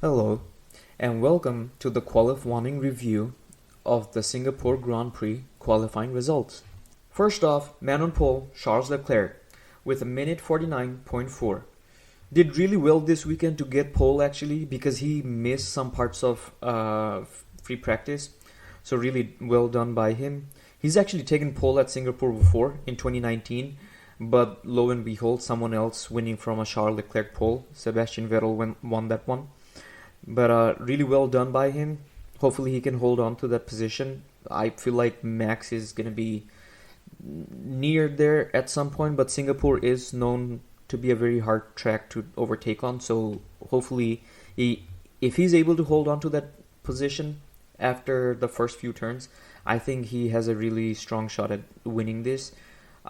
Hello, and welcome to the QualF1ing review of the Singapore Grand Prix qualifying results. First off, man on pole, Charles Leclerc, with a minute 49.4. Did really well this weekend to get pole actually, because he missed some parts of free practice. So really well done by him. He's actually taken pole at Singapore before in 2019, but lo and behold, someone else winning from a Charles Leclerc pole. Sebastian Vettel won that one. But really well done by him. Hopefully he can hold on to that position. I feel like Max is going to be near there at some point, but Singapore is known to be a very hard track to overtake on. So hopefully, if he's able to hold on to that position after the first few turns, I think he has a really strong shot at winning this.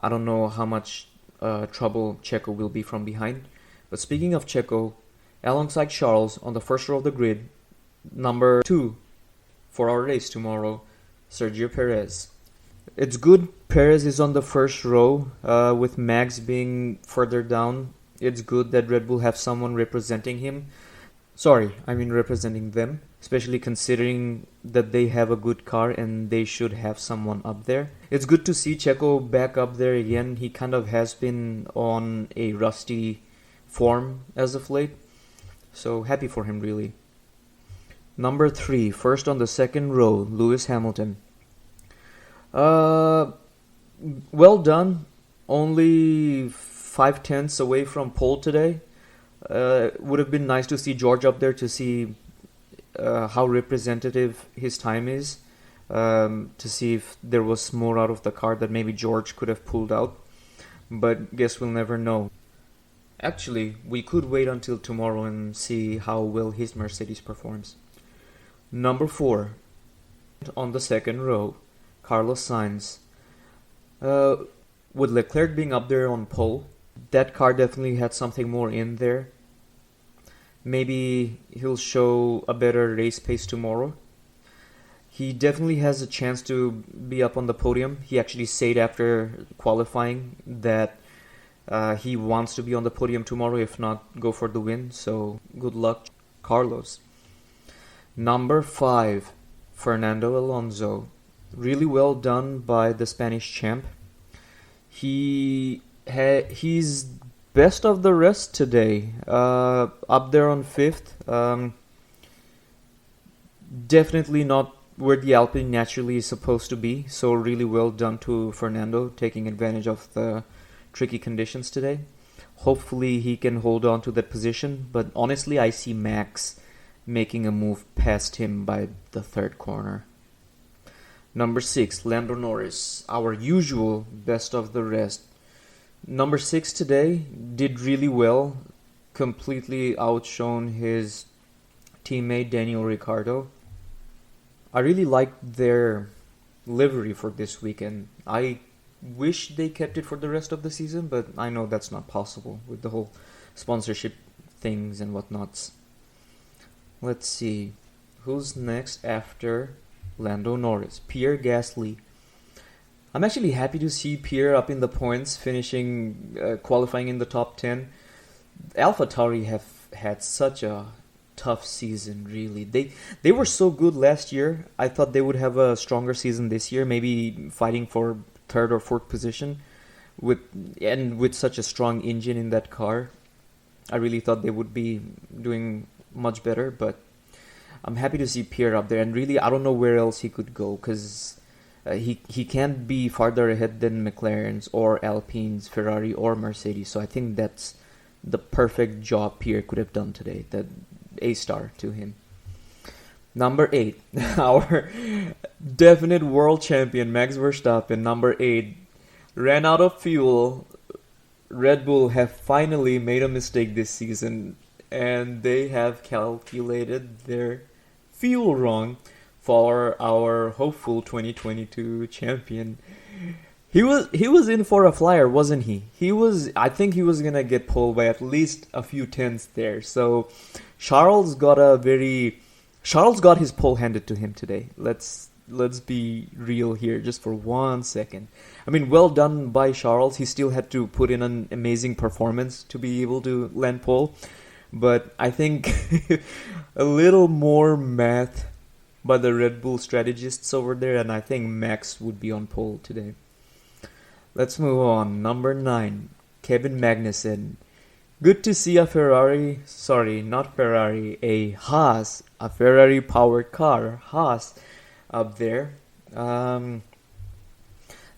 I don't know how much trouble Checo will be from behind. But speaking of Checo, alongside Charles on the first row of the grid, number 2 for our race tomorrow, Sergio Perez. It's good Perez is on the first row with Max being further down. It's good that Red Bull have someone representing him. Representing them, especially considering that they have a good car and they should have someone up there. It's good to see Checo back up there again. He kind of has been on a rusty form as of late. So happy for him, really. Number 3, first on the second row, Lewis Hamilton. Well done. Only 5/10 away from pole today. Would have been nice to see George up there to see how representative his time is. To see if there was more out of the car that maybe George could have pulled out. But guess we'll never know. Actually, we could wait until tomorrow and see how well his Mercedes performs. Number 4, on the second row, Carlos Sainz. With Leclerc being up there on pole, that car definitely had something more in there. Maybe he'll show a better race pace tomorrow. He definitely has a chance to be up on the podium. He actually said after qualifying that he wants to be on the podium tomorrow, if not, go for the win. So good luck, Carlos. Number 5, Fernando Alonso. Really well done by the Spanish champ. He's best of the rest today. Up there on 5th. Definitely not where the Alpine naturally is supposed to be. So really well done to Fernando, taking advantage of the tricky conditions today. Hopefully he can hold on to that position, but honestly I see Max making a move past him by the third corner. Number 6, Lando Norris, our usual best of the rest. Number 6 today did really well, completely outshone his teammate Daniel Ricciardo. I really liked their livery for this weekend. I wish they kept it for the rest of the season, but I know that's not possible with the whole sponsorship things and whatnots. Let's see, who's next after Lando Norris? Pierre Gasly. I'm actually happy to see Pierre up in the points, finishing qualifying in the top 10. AlphaTauri have had such a tough season, really. They were so good last year. I thought they would have a stronger season this year, maybe fighting for third or fourth position with such a strong engine in that car. I really thought they would be doing much better, but I'm happy to see Pierre up there, and really I don't know where else he could go, because he can't be farther ahead than McLaren's or Alpine's, Ferrari or Mercedes. So I think that's the perfect job Pierre could have done today. That A-star to him. Number 8, our definite world champion Max Verstappen, number 8, ran out of fuel. Red Bull have finally made a mistake this season, and they have calculated their fuel wrong for our hopeful 2022 champion. He was in for a flyer, wasn't he? I think he was gonna get pulled by at least a few tenths there. So Charles got his pole handed to him today. Let's be real here just for 1 second. I mean, well done by Charles. He still had to put in an amazing performance to be able to land pole. But I think a little more math by the Red Bull strategists over there, and I think Max would be on pole today. Let's move on. Number 9, Kevin Magnuson. Good to see a Ferrari, sorry, not Ferrari, a Haas, a Ferrari powered car, Haas, up there.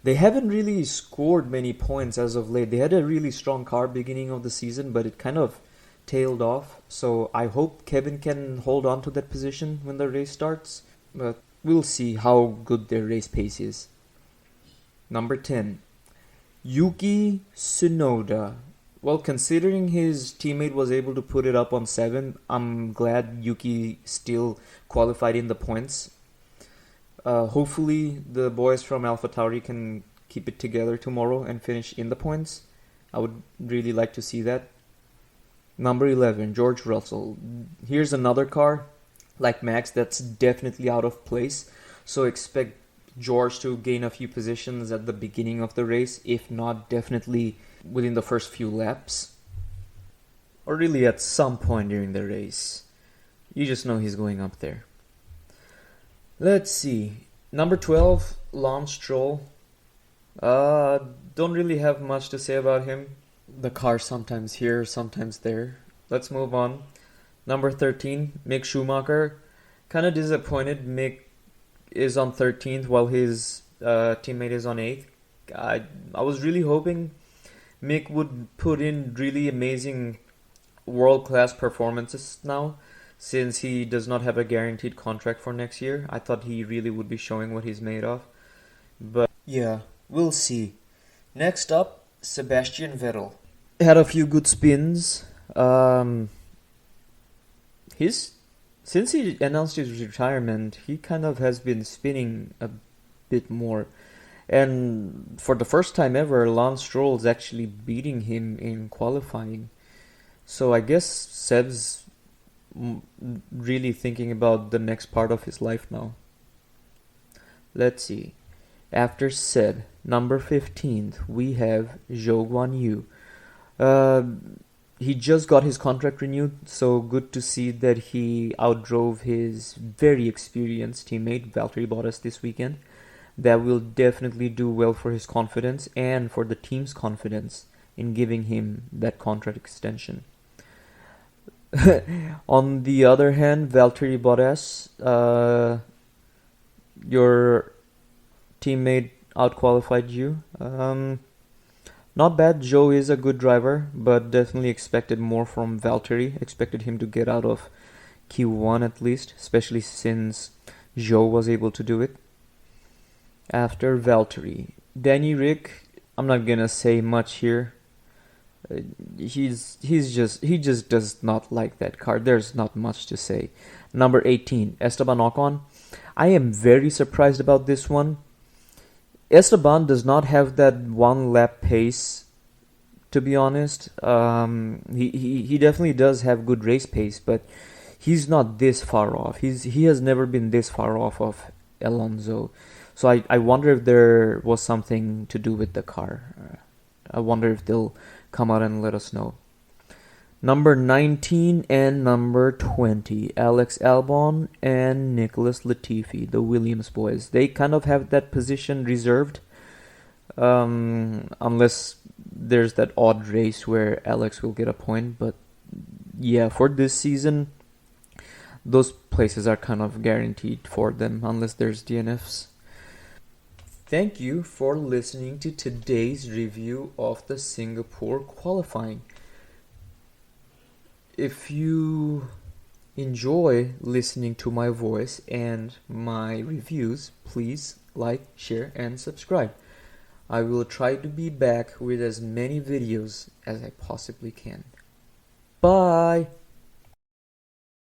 They haven't really scored many points as of late. They had a really strong car beginning of the season, but it kind of tailed off. So I hope Kevin can hold on to that position when the race starts. But we'll see how good their race pace is. Number 10, Yuki Sonoda. Well, considering his teammate was able to put it up on 7, I'm glad Yuki still qualified in the points. Hopefully the boys from AlphaTauri can keep it together tomorrow and finish in the points. I would really like to see that. Number 11, George Russell. Here's another car, like Max, that's definitely out of place. So expect George to gain a few positions at the beginning of the race, if not definitely within the first few laps. Or really at some point during the race. You just know he's going up there. Let's see. Number 12, Lance Stroll. Don't really have much to say about him. The car sometimes here, sometimes there. Let's move on. Number 13, Mick Schumacher. Kind of disappointed Mick is on 13th while his teammate is on 8th. I was really hoping Mick would put in really amazing world-class performances now, since he does not have a guaranteed contract for next year. I thought he really would be showing what he's made of. But yeah, we'll see. Next up, Sebastian Vettel. Had a few good spins. Since he announced his retirement, he kind of has been spinning a bit more. And for the first time ever, Lance Stroll is actually beating him in qualifying. So I guess Seb's really thinking about the next part of his life now. Let's see. After Seb, number 15th, we have Zhou Guanyu. He just got his contract renewed, so good to see that he outdrove his very experienced teammate Valtteri Bottas this weekend. That will definitely do well for his confidence and for the team's confidence in giving him that contract extension. On the other hand, Valtteri Bottas, your teammate outqualified you. Not bad. Joe is a good driver, but definitely expected more from Valtteri. Expected him to get out of Q1 at least, especially since Joe was able to do it. After Valtteri, Danny Rick. I'm not gonna say much here. He just does not like that car. There's not much to say. Number 18, Esteban Ocon. I am very surprised about this one. Esteban does not have that one lap pace, to be honest. He definitely does have good race pace, but he's not this far off. He has never been this far off of Alonso. So I wonder if there was something to do with the car. I wonder if they'll come out and let us know. Number 19 and number 20, Alex Albon and Nicholas Latifi, the Williams boys. They kind of have that position reserved, unless there's that odd race where Alex will get a point. But yeah, for this season, those places are kind of guaranteed for them, unless there's DNFs. Thank you for listening to today's review of the Singapore qualifying. If you enjoy listening to my voice and my reviews, please like, share, and subscribe. I will try to be back with as many videos as I possibly can. Bye!